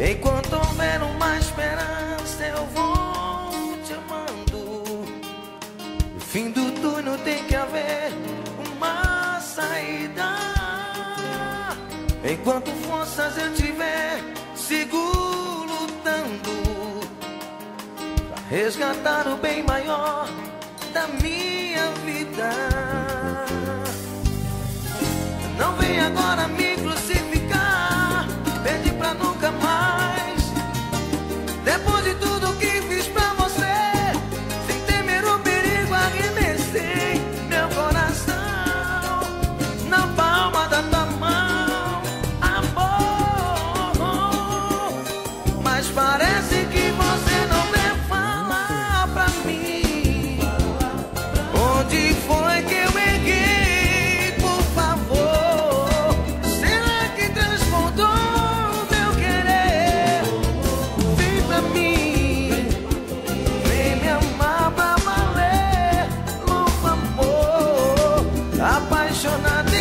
Enquanto houver uma esperança, eu vou te amando. No fim do túnel tem que haver uma saída. Enquanto forças eu tiver, sigo lutando pra resgatar o bem maior da minha vida. Não vem agora me crucificar, pede pra nunca mais. Depois de tudo que fiz pra você, sem temer o perigo, arremessei meu coração na palma da tua mão, amor. Mas parece que você não quer falar pra mim onde foi que eu errei, por favor. Será que transbordou o meu querer? Vem pra mim, vem me amar pra valer, louco amor, apaixonado.